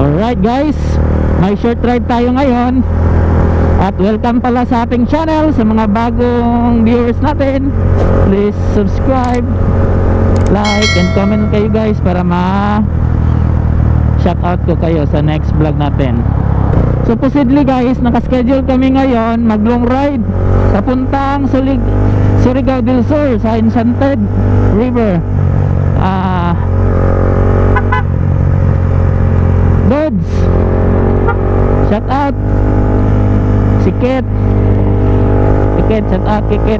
Alright guys, may short ride tayo ngayon. At welcome pala sa ating channel. Sa mga bagong viewers natin, please subscribe, like, and comment kayo guys para shoutout ko kayo sa next vlog natin. Supposedly guys, nakaschedule kami ngayon mag long ride papuntang Surigao del Sur sa Enchanted River. Dudes, shoutout Kikit, shoutout Kikit.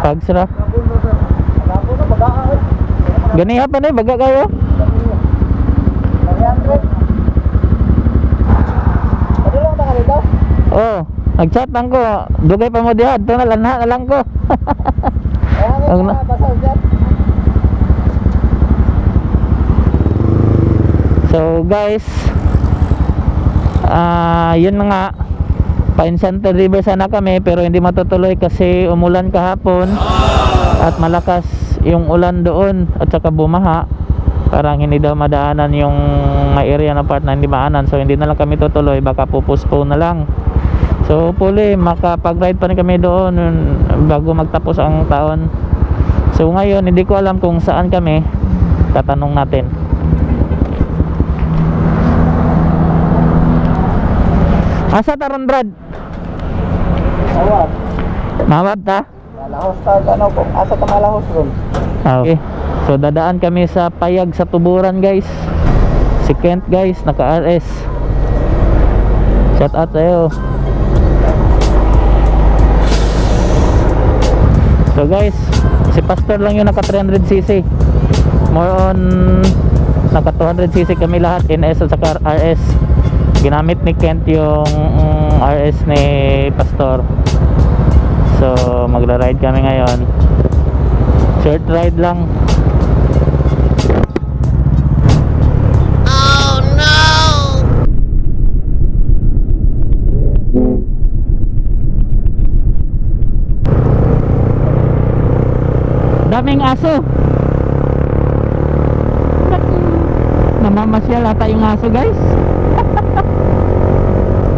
Pagsara ganiha pa na baga kayo. Oh, nag-chat lang ko. Dugay pa mo diha, ito na lang ko. So guys, yun na nga, pa-Enchanted River sana kami pero hindi matutuloy kasi umulan kahapon at malakas yung ulan doon at saka bumaha. Parang hindi daw madaanan yung may area na part na hindi maanan, so hindi na lang kami tutuloy, baka pupuspone na lang. So hopefully makapag-ride pa rin kami doon bago magtapos ang taon. So ngayon hindi ko alam kung saan kami, tatanong natin. Asa taron Brad? Mawad ta? Malahos ta, ano kung asa ta malahos ron. Okay, so dadaan kami sa Payag sa Tuburan guys. Si Kent guys, naka-RS. Shout out sa'yo. So guys, si Pastor lang yung naka 300cc. More on naka 200cc kami lahat, NS at saka RS. Ginamit ni Kent yung RS ni Pastor. So magra-ride kami ngayon. Short ride lang. Oh no! Daming aso. Namamasyal ata yung aso guys.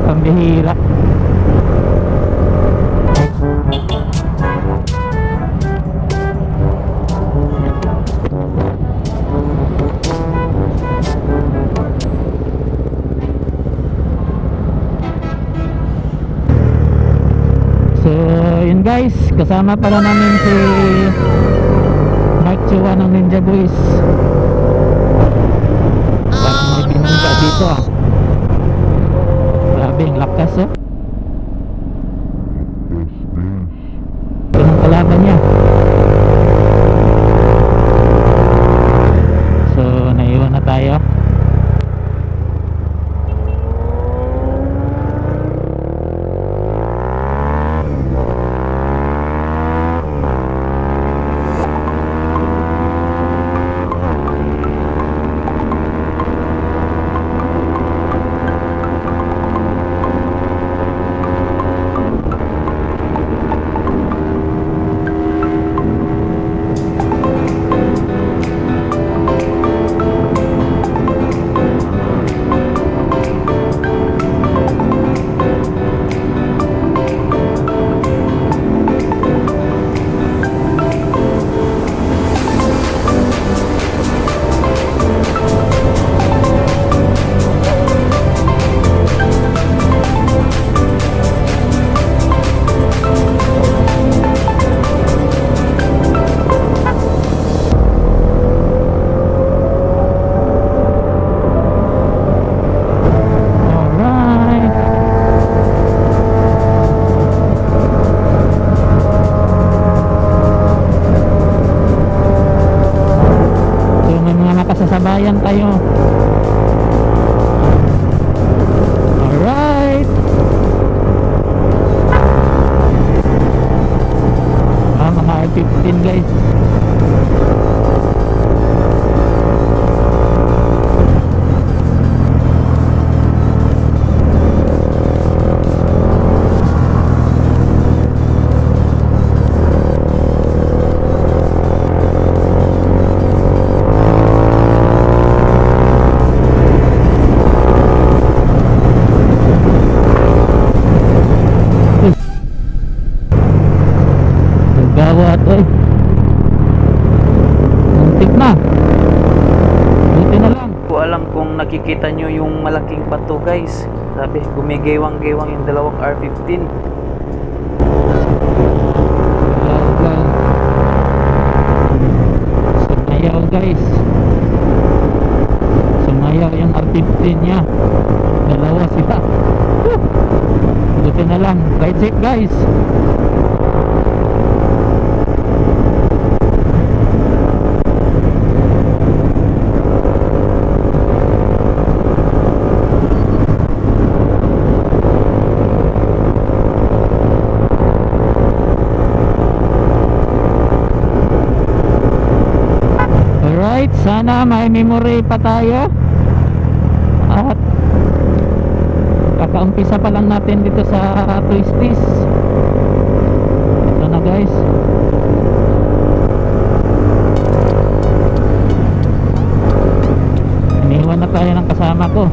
Pambihira. So yun guys, kasama pala namin si Mike Chua ng Ninja Boys. Parang may binungga dito ah. Grabe ang lakas oh. Anong kalaban niya? So naiwan na tayo. Sabayan tayo. Alright. Mga R15 guys. makikita nyo yung malaking bato guys. Sabi, gumigewang-gewang yung dalawang R15. Sumayaw guys. Sumayaw yung R15 nya. Dalawa sila. Buti na lang. Ride safe guys. Alright, sana may memory pa tayo. At kakaumpisa pa lang natin dito sa Twisties. Ito na guys. Iniwan na tayo ng kasama ko.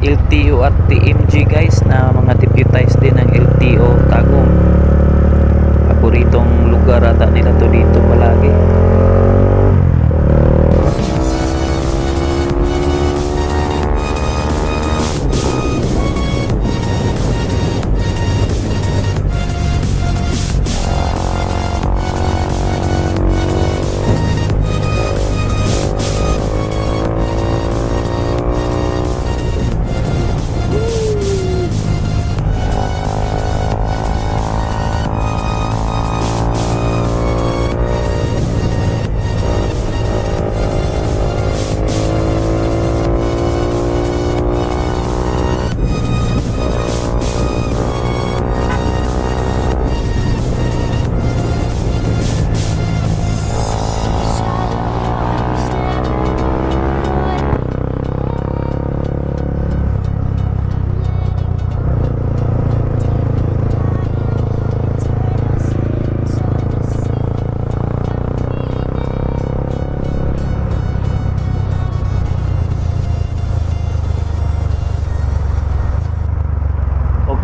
LTO at TMG guys na mga deputized din ng LTO Tagum. Paboritong lugar ata nila to dito palagi.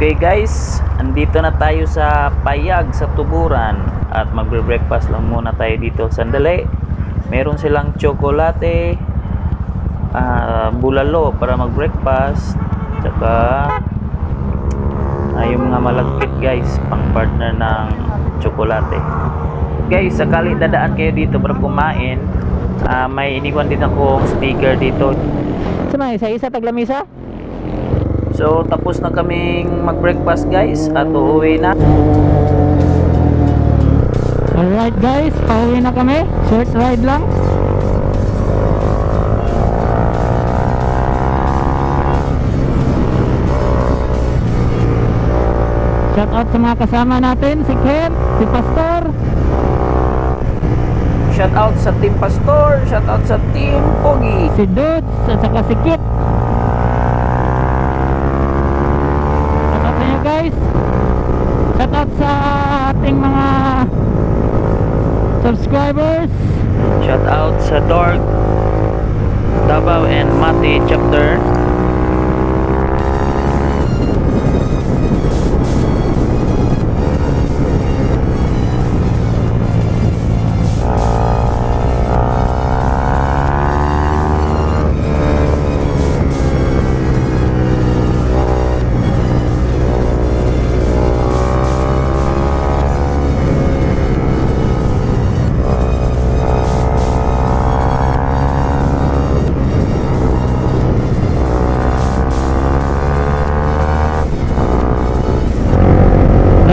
Okay guys, andito na tayo sa Payag sa Tuburan at magbre-breakfast lang muna tayo dito. Sandali, meron silang tsokolate, bulalo para mag-breakfast, tsaka yung mga malagkit guys, pang partner ng tsokolate. Guys, sakali dadaan kayo dito para kumain, may iniwan din akong sticker dito. Sumay, isa taglamisa? So tapos na kaming mag-breakfast guys at uuwi na. Alright guys, pauwi na kami. Short ride lang. Shout out sa mga kasama natin, si Ken, si Pastor. Shout out sa Team Pastor, shout out sa Team Pogi, si Dudes, at saka si Kit. Guys, shout out sa ating mga subscribers. Shout out sa Dorg, Davao and Mati chapter.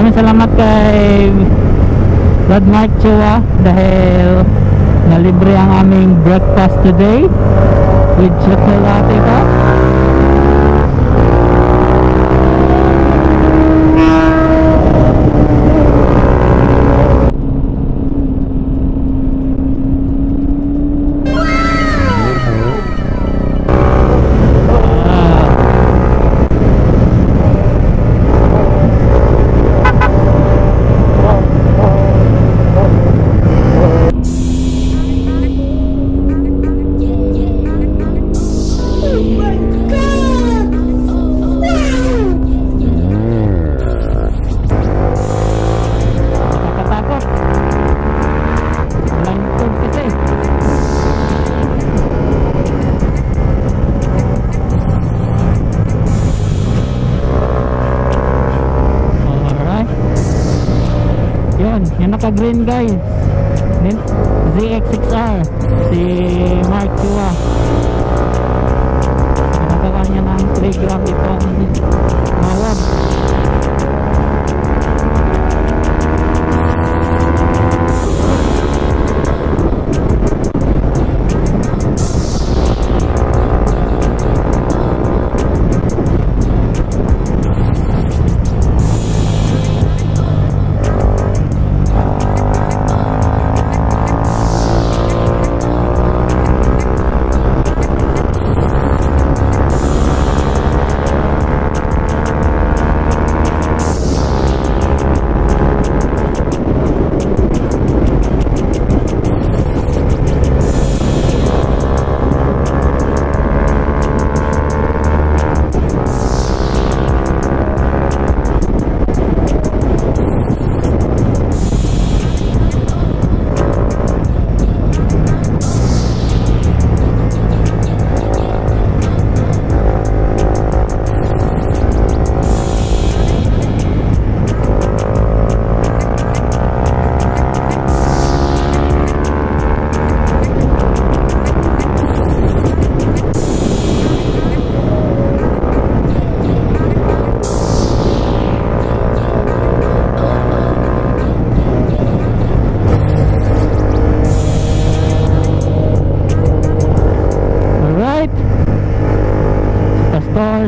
Maraming salamat kay Brad Mark Chua dahil nalibre ang aming breakfast today with chocolate pa. Yung naka-green guys, ZX6R, si Mark Chua. Nagkakaroon niya ng playground itong Mawab.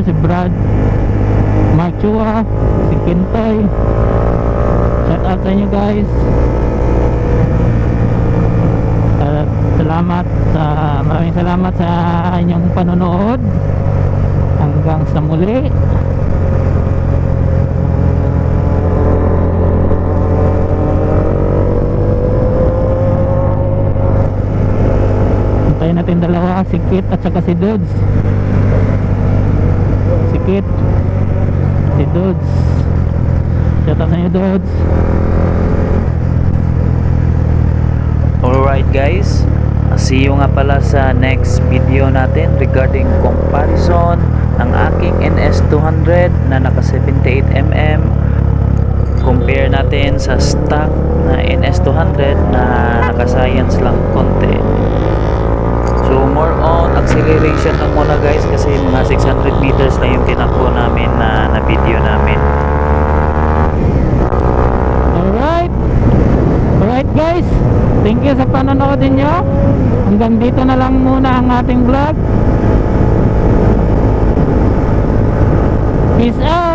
Si Brad Mark Chua, si Kintoy, shout out sa inyo guys. Maraming salamat sa inyong panonood. Hanggang sa muli. Hintayin natin dalawa, si Kit at saka si Dudes. Si Dudes, shout out sa inyo Dudes. Alright guys, see you nga pala sa next video natin regarding comparison ng aking NS200 na naka 78mm. Compare natin sa stock na NS200 na naka science lang konti. So more on acceleration lang muna guys, kasi mga 600 meters lang yung tinakbo namin na video namin. Alright guys, thank you sa panonood niyo. Hanggang dito na lang muna ang ating vlog. Peace out.